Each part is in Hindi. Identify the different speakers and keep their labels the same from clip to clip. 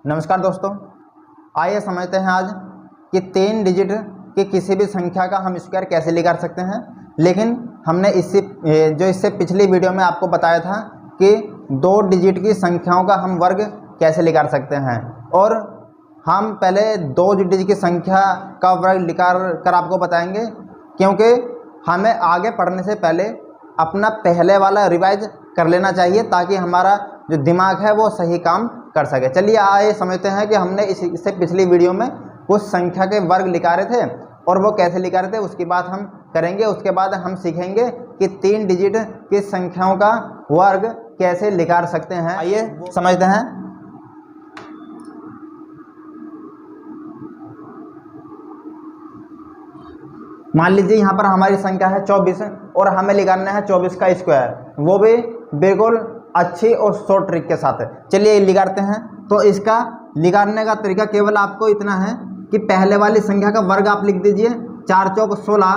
Speaker 1: नमस्कार दोस्तों, आइए समझते हैं आज कि 3 डिजिट की किसी भी संख्या का हम स्क्वायर कैसे निकाल सकते हैं। लेकिन हमने इससे पिछली वीडियो में आपको बताया था कि 2 डिजिट की संख्याओं का हम वर्ग कैसे निकाल सकते हैं, और हम पहले 2 डिजिट की संख्या का वर्ग निकाल कर आपको बताएंगे, क्योंकि हमें आगे पढ़ने से पहले अपना पहले वाला रिवाइज कर लेना चाहिए ताकि हमारा जो दिमाग है वो सही काम कर सके। चलिए आइए समझते हैं कि हमने इससे पिछली वीडियो में कुछ संख्या के वर्ग निकाले थे और वो कैसे निकाले थे, उसकी बात हम करेंगे। उसके बाद हम सीखेंगे कि 3 डिजिट की संख्याओं का वर्ग कैसे निकाल सकते हैं। आइए समझते हैं। मान लीजिए यहाँ पर हमारी संख्या है 24 और हमें निकालना है 24 का स्क्वायर, वो भी बिल्कुल अच्छी और शॉर्ट ट्रिक के साथ। चलिए निकालते हैं। तो इसका निकालने का तरीका केवल आपको इतना है कि पहले वाली संख्या का वर्ग आप लिख दीजिए। 4 चौक 16,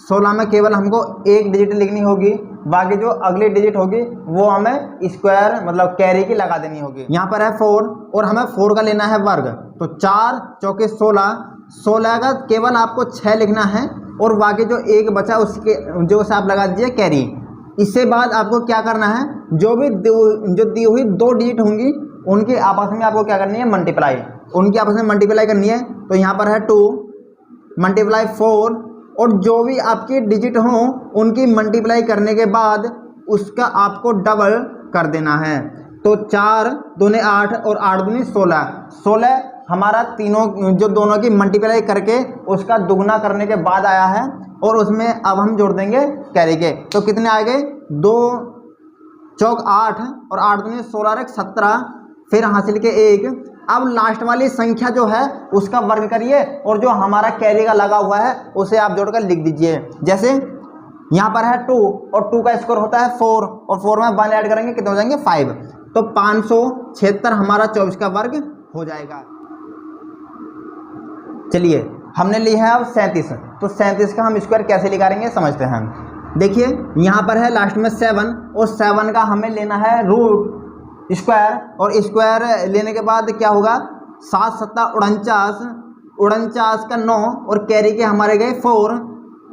Speaker 1: 16 में केवल हमको एक डिजिट लिखनी होगी, बाकी जो अगली डिजिट होगी वो हमें स्क्वायर मतलब कैरी की लगा देनी होगी। यहाँ पर है 4 और हमें 4 का लेना है वर्ग। तो 4 चौके 16, 16 का केवल आपको 6 लिखना है और बाकी जो एक बचा उसके जो से आप लगा दीजिए कैरी। इससे बाद आपको क्या करना है, जो दी हुई 2 डिजिट होंगी उनकी आपस में आपको क्या करनी है, मल्टीप्लाई, उनकी आपस में मल्टीप्लाई करनी है। तो यहाँ पर है 2 मल्टीप्लाई 4 और जो भी आपकी डिजिट हो उनकी मल्टीप्लाई करने के बाद उसका आपको डबल कर देना है। तो 4 दूने 8 और 8 दूनी 16, 16 हमारा तीनों जो दोनों की मल्टीप्लाई करके उसका दुगना करने के बाद आया है, और उसमें अब हम जोड़ देंगे कैरी के। तो कितने आ गए, 2 चौक 8 और 8 दूनी 16 और 17, फिर हासिल के 1। अब लास्ट वाली संख्या जो है उसका वर्ग करिए और जो हमारा कैरी का लगा हुआ है उसे आप जोड़कर लिख दीजिए। जैसे यहाँ पर है 2 और 2 का स्क्वायर होता है 4 और 4 में 1 ऐड करेंगे कितने हो जाएंगे 5। तो 576 हमारा 24 का वर्ग हो जाएगा। चलिए हमने ली है अब 37। तो 37 का हम स्क्वायर कैसे निकालेंगे समझते हैं। देखिए यहाँ पर है लास्ट में 7 और 7 का हमें लेना है रूट स्क्वायर, और स्क्वायर लेने के बाद क्या होगा, 7 7 49, 49 का 9 और कैरी के हमारे गए 4।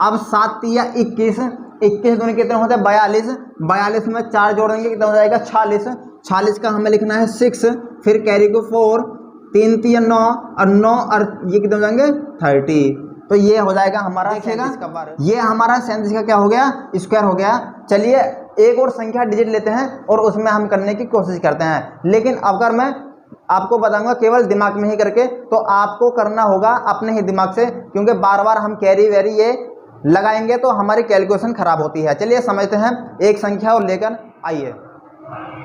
Speaker 1: अब 7 या 21, 21 दोनों कितने होते हैं 42, 42 में 4 जोड़ेंगे कितना हो जाएगा 46, 46 का हमें लिखना है 6, फिर कैरी को 4, 3 3 9 और 9 और ये कितने हो जाएंगे 30। तो ये हो जाएगा हमारा, देखिएगा ये हमारा 37 का क्या हो गया, स्क्वायर हो गया। चलिए एक और संख्या डिजिट लेते हैं और उसमें हम करने की कोशिश करते हैं। लेकिन अगर मैं आपको बताऊंगा केवल दिमाग में ही करके, तो आपको करना होगा अपने ही दिमाग से, क्योंकि बार बार हम कैरी वेरी ये लगाएंगे तो हमारी कैलकुलेशन खराब होती है। चलिए समझते हैं एक संख्या और लेकर आइए।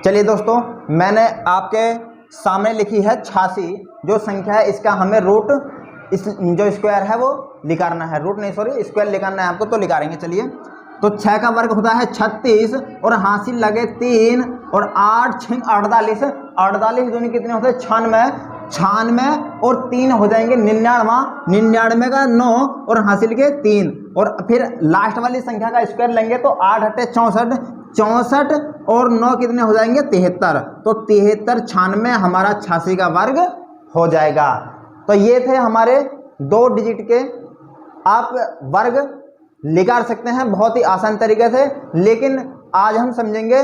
Speaker 1: चलिए दोस्तों, मैंने आपके सामने लिखी है 86 जो संख्या है, इसका हमें रूट इस जो स्क्वायर है वो निकालना है, रूट नहीं सॉरी स्क्वायर निकालना है आपको, तो निकालेंगे। चलिए तो 6 का वर्ग होता है 36 और हासिल लगे 3 और 8 6 48, 48 दूनी कितने होते हैं 96, 96 और 3 हो जाएंगे 99, 99 का 9 और हासिल के 3, और फिर लास्ट वाली संख्या का स्क्वायर लेंगे तो 8 8 64, 64 और 9 कितने हो जाएंगे 73। तो 73 96 हमारा 86 का वर्ग हो जाएगा। तो ये थे हमारे 2 डिजिट के आप वर्ग निकाल सकते हैं बहुत ही आसान तरीके से। लेकिन आज हम समझेंगे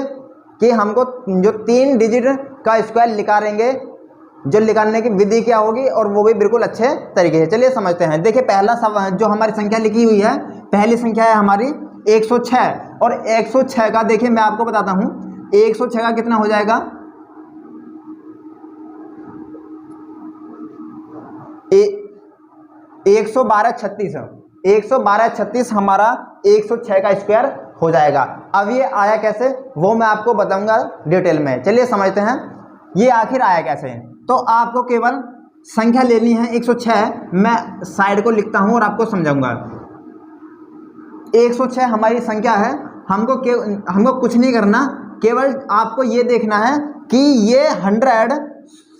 Speaker 1: कि हमको जो 3 डिजिट का स्क्वायर निकालेंगे, जो निकालने की विधि क्या होगी, और वो भी बिल्कुल अच्छे तरीके से। चलिए समझते हैं। देखिए पहला सवाल जो हमारी संख्या लिखी हुई है, पहली संख्या है हमारी 106, और 106 का देखिए मैं आपको बताता हूँ 106 का कितना हो जाएगा, 112 36, 112 36 हमारा 106 का स्क्वायर हो जाएगा। अब ये आया कैसे वो मैं आपको बताऊंगा डिटेल में। चलिए समझते हैं ये आखिर आया कैसे। तो आपको केवल संख्या लेनी है 106, मैं साइड को लिखता हूं और आपको समझाऊंगा। 106 हमारी संख्या है, हमको कुछ नहीं करना, केवल आपको ये देखना है कि ये 100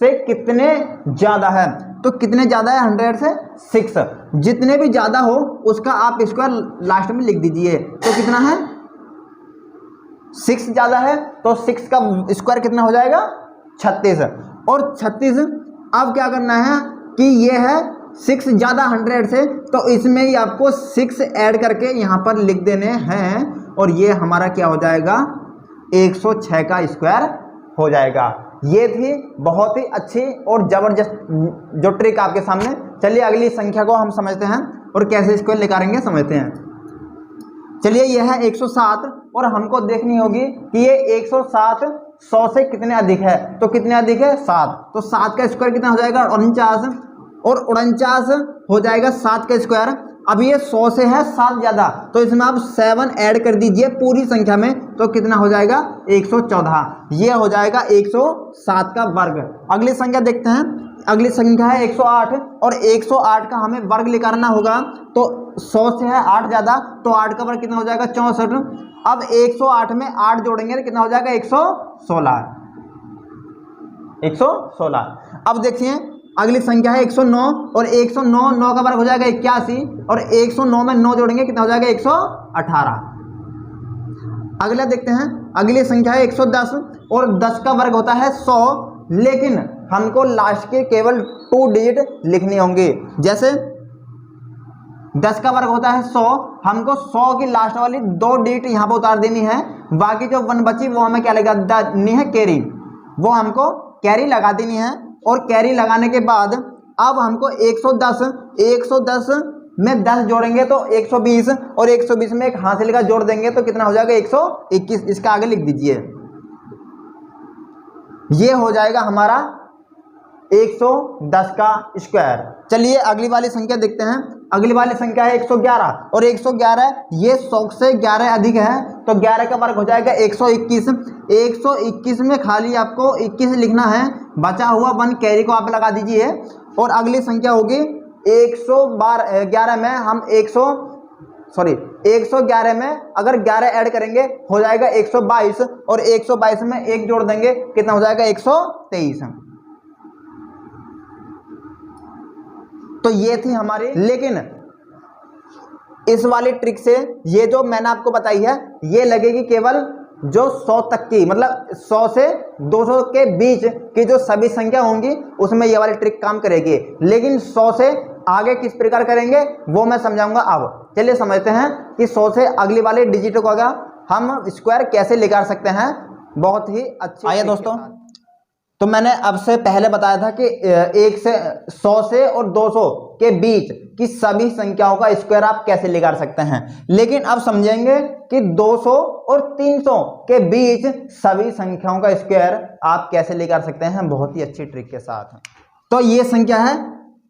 Speaker 1: से कितने ज़्यादा है। तो कितने ज़्यादा है 100 से 6, जितने भी ज़्यादा हो उसका आप स्क्वायर लास्ट में लिख दीजिए। तो कितना है 6 ज़्यादा है तो 6 का स्क्वायर कितना हो जाएगा 36, और 36 अब क्या करना है कि ये है 6 ज़्यादा 100 से, तो इसमें ही आपको 6 ऐड करके यहाँ पर लिख देने हैं और ये हमारा क्या हो जाएगा 106 का स्क्वायर हो जाएगा। ये थी बहुत ही अच्छी और ज़बरदस्त जो ट्रिक आपके सामने। चलिए अगली संख्या को हम समझते हैं और कैसे स्क्वायर निकालेंगे समझते हैं। चलिए यह है 107 और हमको देखनी होगी कि ये 107 100 से कितने अधिक है, तो कितने अधिक है 7, तो 7 का स्क्वायर कितना हो जाएगा 49 और 49 हो जाएगा 7 का स्क्वायर। अब ये 100 से है 7 ज़्यादा, तो इसमें आप 7 ऐड कर दीजिए पूरी संख्या में, तो कितना हो जाएगा 114। ये हो जाएगा 107 का वर्ग। अगली संख्या देखते हैं, अगली संख्या है 108 और 108 का हमें वर्ग निकालना होगा, तो 100 से है 8 ज़्यादा, तो 8 का वर्ग कितना हो जाएगा 64। अब 108 में 8 जोड़ेंगे तो कितना हो जाएगा 116। 116। अब देखिए अगली संख्या है 109 और 109 9 का वर्ग हो जाएगा 81 और 109 में 9 जोड़ेंगे कितना हो जाएगा 118। अगला देखते हैं, अगली संख्या है 110 और 10 का वर्ग होता है 100, लेकिन हमको लास्ट के केवल 2 डिजिट लिखनी होंगी। जैसे 10 का वर्ग होता है 100, हमको 100 की लास्ट वाली 2 डिजिट यहाँ पर उतार देनी है, बाकी जो 1 बची वो हमें क्या लगा देनी है कैरी, वो हमको कैरी लगा देनी है। और कैरी लगाने के बाद अब हमको 110 में 10 जोड़ेंगे तो 120 और 120 में एक हासिल का जोड़ देंगे तो कितना हो जाएगा 121। इसका आगे लिख दीजिए, ये हो जाएगा हमारा 110 का स्क्वायर। चलिए अगली वाली संख्या देखते हैं, अगली वाली संख्या है 111 और 111 ये 100 से 11 अधिक है, तो 11 का वर्ग हो जाएगा 121। 121 में खाली आपको 21 लिखना है, बचा हुआ 1 कैरी को आप लगा दीजिए। और अगली संख्या होगी 111 में हम 111 में अगर 11 ऐड करेंगे हो जाएगा 122 और 122 में 1 जोड़ देंगे कितना हो जाएगा 123। तो ये थी हमारी, लेकिन इस वाली ट्रिक से ये जो मैंने आपको बताई है ये लगेगी केवल जो 100 तक की, मतलब 100 से 200 के बीच की जो सभी संख्या होंगी उसमें ये वाली ट्रिक काम करेगी, लेकिन 100 से आगे किस प्रकार करेंगे वो मैं समझाऊंगा। अब चलिए समझते हैं कि 100 से अगली वाले डिजिट को हम स्क्वायर कैसे निकाल सकते हैं बहुत ही अच्छी। आइए दोस्तों, तो मैंने अब से पहले बताया था कि 100 से और 200 के बीच की सभी संख्याओं का स्क्वायर आप कैसे निकाल सकते हैं, लेकिन अब समझेंगे कि 200 और 300 के बीच सभी संख्याओं का स्क्वायर आप कैसे निकाल सकते हैं बहुत ही अच्छी ट्रिक के साथ। तो ये संख्या है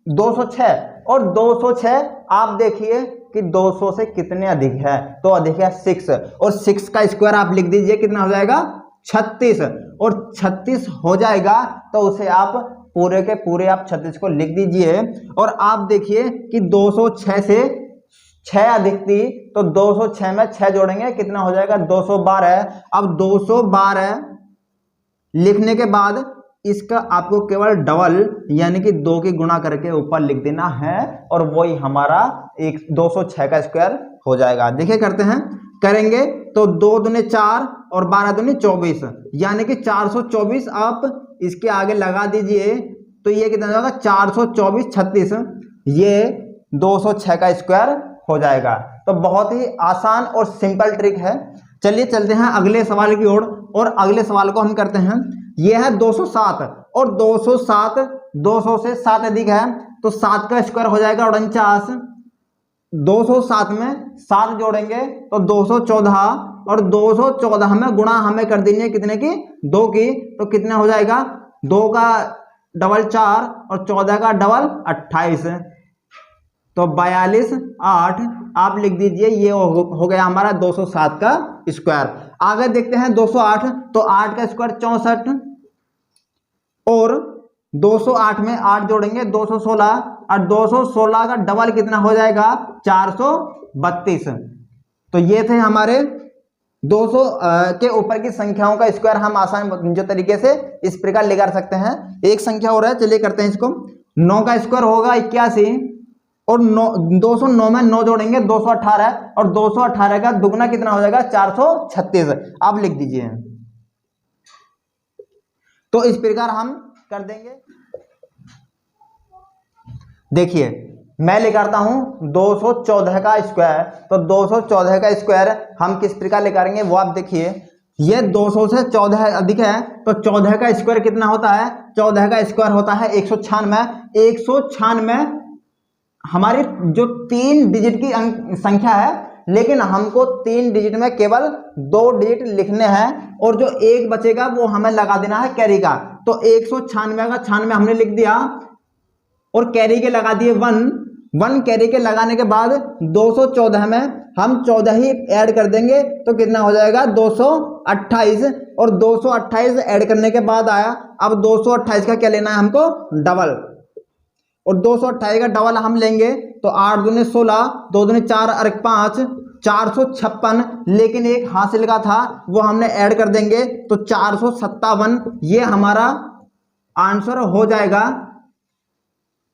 Speaker 1: 206 और 206 आप देखिए कि 200 से कितने अधिक है, तो अधिक है 6 और 6 का स्क्वायर आप लिख दीजिए कितना हो जाएगा 36 और 36 हो जाएगा, तो उसे आप पूरे के पूरे आप 36 को लिख दीजिए। और आप देखिए कि 206 से 6 अधिक थी, तो 206 में 6 जोड़ेंगे कितना हो जाएगा 212। अब 212 लिखने के बाद इसका आपको केवल डबल यानी कि 2 की गुणा करके ऊपर लिख देना है और वही हमारा 206 का स्क्वायर हो जाएगा। देखिए करते हैं, करेंगे तो 2 दूनी 4 और 12 दूनी 24 यानी कि 424 आप इसके आगे लगा दीजिए, तो ये कितना हो जाएगा 424 36, ये 206 का स्क्वायर हो जाएगा। तो बहुत ही आसान और सिंपल ट्रिक है। चलिए चलते हैं अगले सवाल की ओर और अगले सवाल को हम करते हैं। यह है 207 और 207 200 से 7 अधिक है, तो 7 का स्क्वायर हो जाएगा 49। 207 में 7 जोड़ेंगे तो 214 और 214 में गुणा हमें कर देनी है कितने की 2 की, तो कितना हो जाएगा 2 का डबल 4 और 14 का डबल 28, तो 42 8 आप लिख दीजिए। ये हो गया हमारा 207 का स्क्वायर। आगे देखते हैं 208, तो 8 का स्क्वायर 64 और 208 में 8 जोड़ेंगे 216 और 216 का डबल कितना हो जाएगा 432। तो ये थे हमारे 200 के ऊपर की संख्याओं का स्क्वायर हम आसान जो तरीके से इस प्रकार निकाल सकते हैं। एक संख्या हो रहा है, चलिए करते हैं इसको। 9 का स्क्वायर होगा 81 और 209 में 9 जोड़ेंगे 218 और 218 का दुगना कितना हो जाएगा 436, आप लिख दीजिए। तो इस प्रकार हम कर देंगे। देखिए मैं लिखाता हूं 214 का स्क्वायर, तो 214 का स्क्वायर हम किस प्रकार लिखाएंगे वो आप देखिए। ये 200 से 14 अधिक है, तो 14 का स्क्वायर कितना होता है? 14 का स्क्वायर होता है 196। 196 हमारी जो 3 डिजिट की संख्या है, लेकिन हमको 3 डिजिट में केवल 2 डिजिट लिखने हैं, और जो एक बचेगा वो हमें लगा देना है कैरी का। तो 196 का 96 हमने लिख दिया, और कैरी के लगा दिए 1 कैरी के लगाने के बाद 214 में हम 14 ही ऐड कर देंगे, तो कितना हो जाएगा? 228। और 228 ऐड करने के बाद आया, अब 228 का क्या लेना है हमको? डबल। और 228 का डबल हम लेंगे तो 8 दूनी 16, 2 दूनी 4 और 5, 456। लेकिन एक हासिल का था वो हमने ऐड कर देंगे, तो 457। ये हमारा आंसर हो जाएगा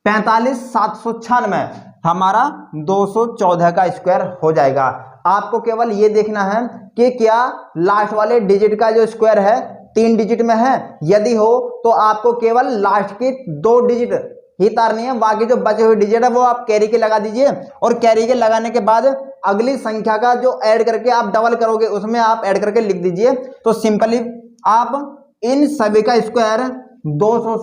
Speaker 1: 45,796। हमारा 214 का स्क्वायर हो जाएगा। आपको केवल ये देखना है कि क्या लास्ट वाले डिजिट का जो स्क्वायर है 3 डिजिट में है। यदि हो तो आपको केवल लास्ट की 2 डिजिट ही तारनी है, बाकी जो बचे हुए डिजिट है वो आप कैरी के लगा दीजिए। और कैरी के लगाने के बाद अगली संख्या का जो ऐड करके आप डबल करोगे उसमें आप ऐड करके लिख दीजिए। तो सिंपली आप इन सभी का स्क्वायर 200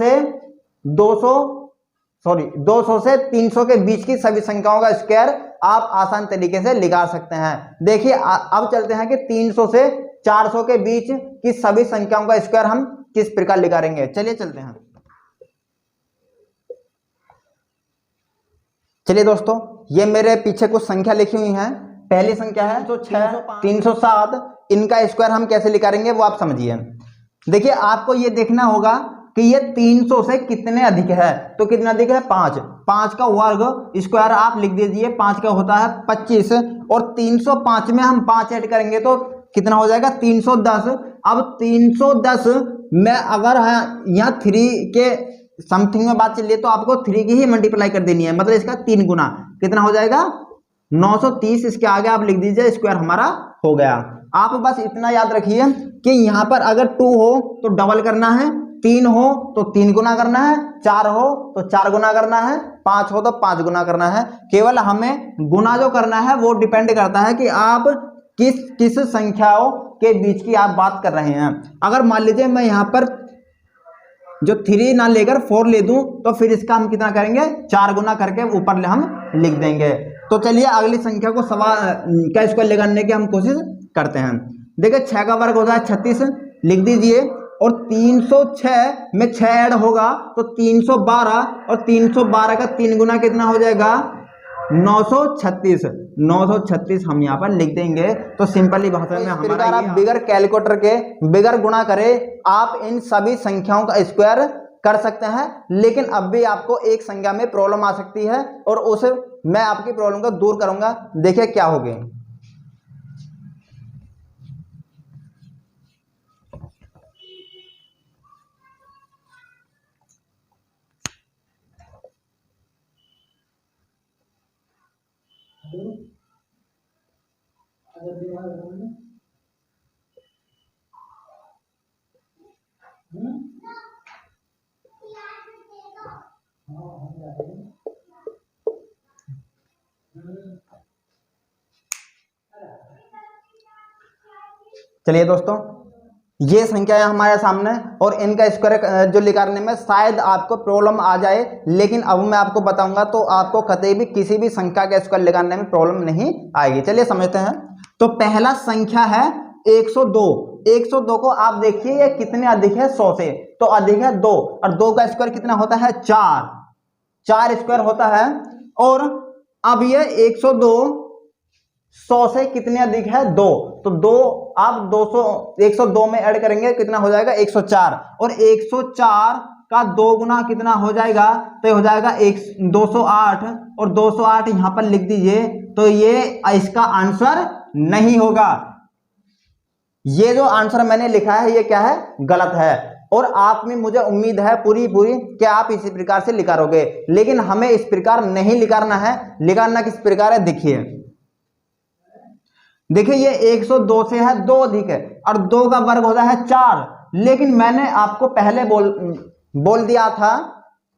Speaker 1: से 300 के बीच की सभी संख्याओं का स्क्वायर आप आसान तरीके से लिखा सकते हैं। देखिए अब चलते हैं कि 300 से 400 के बीच की सभी संख्याओं का स्क्वायर हम किस प्रकार लिखाएंगे। चलिए चलते हैं। चलिए दोस्तों, ये मेरे पीछे कुछ संख्या लिखी हुई हैं। पहली संख्या है तो 6, 307। इनका स्क्वायर हम कैसे लिखाएंगे वो आप समझिए। देखिए आपको ये देखना होगा कि ये 300 से कितने अधिक है, तो कितना अधिक है? 5। 5 का वर्ग स्क्वायर आप लिख दीजिए, 5 का होता है 25। और 305 में हम 5 ऐड करेंगे तो कितना हो जाएगा? 310। अब 310 में अगर यहाँ 3 के समथिंग में बात चलिए तो आपको 3 की ही मल्टीप्लाई कर देनी है, मतलब इसका 3 गुना। कितना हो जाएगा? 930। इसके आगे आप लिख दीजिए, स्क्वायर हमारा हो गया। आप बस इतना याद रखिए कि यहाँ पर अगर 2 हो तो डबल करना है, 3 हो तो 3 गुना करना है, 4 हो तो 4 गुना करना है, 5 हो तो 5 गुना करना है। केवल हमें गुना जो करना है वो डिपेंड करता है कि आप किस संख्याओं के बीच की आप बात कर रहे हैं। अगर मान लीजिए मैं यहाँ पर जो 3 ना लेकर 4 ले दूं, तो फिर इसका हम कितना करेंगे? 4 गुना करके ऊपर हम लिख देंगे। तो चलिए अगली संख्या को क्या स्क्वायर लगाने की हम कोशिश करते हैं। देखिए 6 का वर्ग होता है 36, लिख दीजिए। और 306 में 6 ऐड होगा तो 312, और 312 का 3 गुना कितना हो जाएगा? 936। 936 हम यहाँ पर लिख देंगे। तो सिंपली भाषा में हमारा आप बिगर कैलकुलेटर के बिगर गुणा करें आप इन सभी संख्याओं का स्क्वायर कर सकते हैं। लेकिन अब भी आपको एक संख्या में प्रॉब्लम आ सकती है, और उसे मैं आपकी प्रॉब्लम को दूर करूंगा। देखिए क्या होगी। चलिए दोस्तों, ये संख्या है हमारे सामने, और इनका स्क्वायर जो निकालने में शायद आपको प्रॉब्लम आ जाए, लेकिन अब मैं आपको बताऊंगा तो आपको कतई भी किसी भी संख्या का स्क्वायर निकालने में प्रॉब्लम नहीं आएगी। चलिए समझते हैं। तो पहला संख्या है 102। 102 को आप देखिए ये कितने अधिक है? 100 से। तो अधिक है 2, और 2 का स्क्वायर कितना होता है? 4। 4 स्क्वायर होता है। और अब ये 102 100 से कितने अधिक है? 2। तो 2 आप 102 में ऐड करेंगे, कितना हो जाएगा? 104। और 104 का 2 गुना कितना हो जाएगा? तो ये हो जाएगा 208। और 208 यहां पर लिख दीजिए। तो ये इसका आंसर नहीं होगा। ये जो आंसर मैंने लिखा है ये क्या है? गलत है। और आप में मुझे उम्मीद है पूरी कि आप इसी प्रकार से लिखाओगे, लेकिन हमें इस प्रकार नहीं लिखाना है। लिखाना किस प्रकार है? देखिए ये 102 से है 2 अधिक है, और 2 का वर्ग होता है 4। लेकिन मैंने आपको पहले बोल दिया था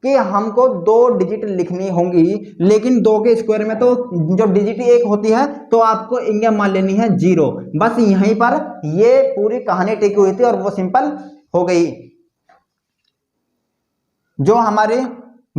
Speaker 1: कि हमको 2 डिजिट लिखनी होंगी, लेकिन 2 के स्क्वायर में तो जो डिजिट 1 होती है तो आपको इनके मान लेनी है 0। बस यहीं पर ये पूरी कहानी टिकी हुई थी और वो सिंपल हो गई। जो हमारे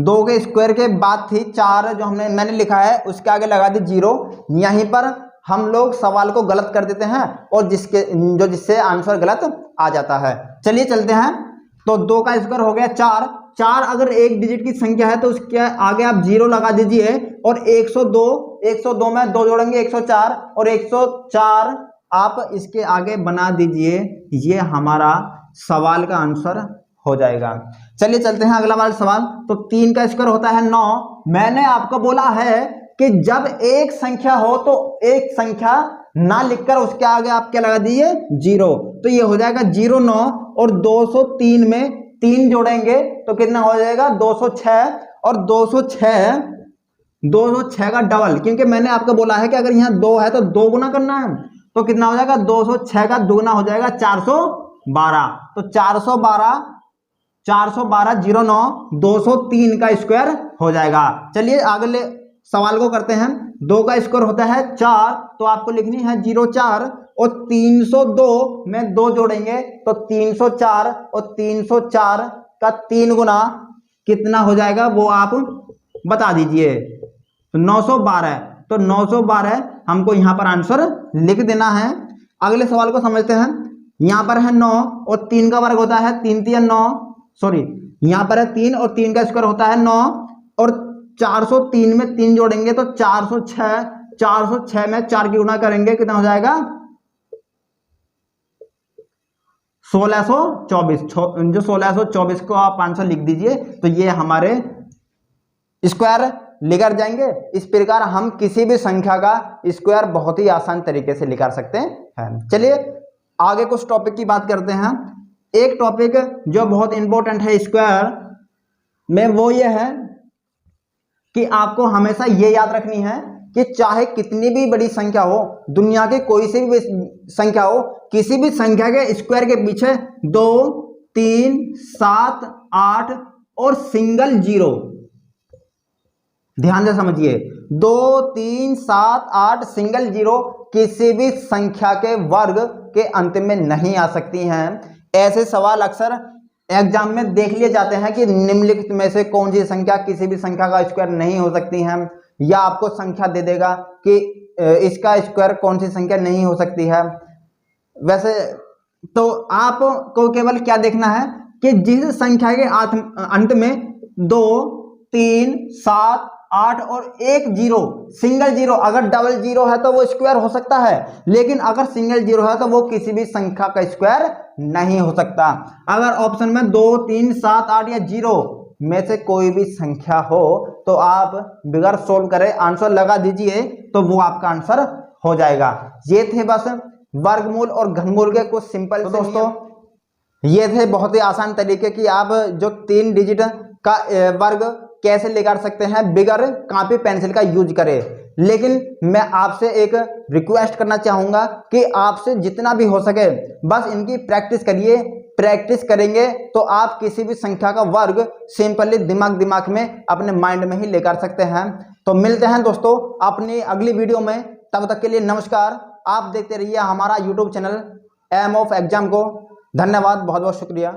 Speaker 1: 2 के स्क्वायर के बाद थी 4, जो मैंने लिखा है उसके आगे लगा दी 0। यहीं पर हम लोग सवाल को गलत कर देते हैं और जिससे आंसर गलत आ जाता है। चलिए चलते हैं। तो 2 का स्क्वायर हो गया 4। 4 अगर एक डिजिट की संख्या है तो उसके आगे आप 0 लगा दीजिए और 102 में 2 जोड़ेंगे 104 और 104 आप इसके आगे बना दीजिए। ये हमारा सवाल का आंसर हो जाएगा। चलिए चलते हैं अगला वाला सवाल। तो 3 का स्क्वायर होता है 9। मैंने आपको बोला है कि जब एक संख्या हो तो एक संख्या ना लिखकर उसके आगे आप क्या लगा दीजिए 0। तो ये हो जाएगा 0 9 और 203 में 3 जोड़ेंगे तो कितना हो जाएगा 206 और 206 का डबल, क्योंकि मैंने आपको बोला है कि अगर यहाँ 2 है तो 2 गुना करना है। तो कितना हो जाएगा 206 का दुगना हो जाएगा 412। तो 412 0 9 203 का स्क्वायर हो जाएगा। चलिए अगले सवाल को करते हैं। 2 का स्क्वायर होता है 4, तो आपको लिखनी है 04 और 302 में 2 जोड़ेंगे तो 304 और 304 का 3 गुना कितना हो जाएगा वो आप बता दीजिए। तो 912, तो 912 हमको यहाँ पर आंसर लिख देना है। अगले सवाल को समझते हैं। यहाँ पर है 9 और 3 का वर्ग होता है 3 3 9, सॉरी यहाँ पर है 3 और 3 का स्क्वायर होता है 9 और 403 में 3 जोड़ेंगे तो 406 में 4 की गुणा करेंगे कितना हो जाएगा 1624। जो 1624 को आप आंसर लिख दीजिए तो ये हमारे स्क्वायर लेकर जाएंगे। इस प्रकार हम किसी भी संख्या का स्क्वायर बहुत ही आसान तरीके से लिखा सकते हैं। चलिए आगे कुछ टॉपिक की बात करते हैं। एक टॉपिक जो बहुत इंपॉर्टेंट है स्क्वायर में वो ये है कि आपको हमेशा ये याद रखनी है कि चाहे कितनी भी बड़ी संख्या हो, दुनिया की कोई सी भी संख्या हो, किसी भी संख्या के स्क्वायर के पीछे 2 3 7 8 और सिंगल 0, ध्यान से समझिए, 2 3 7 8 सिंगल 0 किसी भी संख्या के वर्ग के अंत में नहीं आ सकती हैं। ऐसे सवाल अक्सर एग्जाम में देख लिए जाते हैं कि निम्नलिखित में से कौन सी संख्या किसी भी संख्या का स्क्वायर नहीं हो सकती है, या आपको संख्या दे देगा कि इसका स्क्वायर कौन सी संख्या नहीं हो सकती है। वैसे तो आपको केवल क्या देखना है कि जिस संख्या के अंत में 2 3 7 8 और 1 0 सिंगल 0, अगर डबल 0 है तो वो स्क्वायर हो सकता है, लेकिन अगर सिंगल 0 है तो वो किसी भी संख्या का स्क्वायर नहीं हो सकता। अगर ऑप्शन में 2 3 7 8 या 0 में से कोई भी संख्या हो तो आप बगैर सोल्व करे आंसर लगा दीजिए तो वो आपका आंसर हो जाएगा। ये थे बस वर्गमूल और घनमूल के कुछ सिंपल। तो दोस्तों ये थे बहुत ही आसान तरीके कि आप जो 3 डिजिट का वर्ग कैसे निकाल सकते हैं बिगर कॉपी पेंसिल का यूज करें। लेकिन मैं आपसे एक रिक्वेस्ट करना चाहूंगा कि आपसे जितना भी हो सके बस इनकी प्रैक्टिस करिए। प्रैक्टिस करेंगे तो आप किसी भी संख्या का वर्ग सिंपली दिमाग में अपने माइंड में ही लेकर सकते हैं। तो मिलते हैं दोस्तों अपनी अगली वीडियो में, तब तक के लिए नमस्कार। आप देखते रहिए हमारा YouTube channel aim of exam को। धन्यवाद, बहुत बहुत शुक्रिया।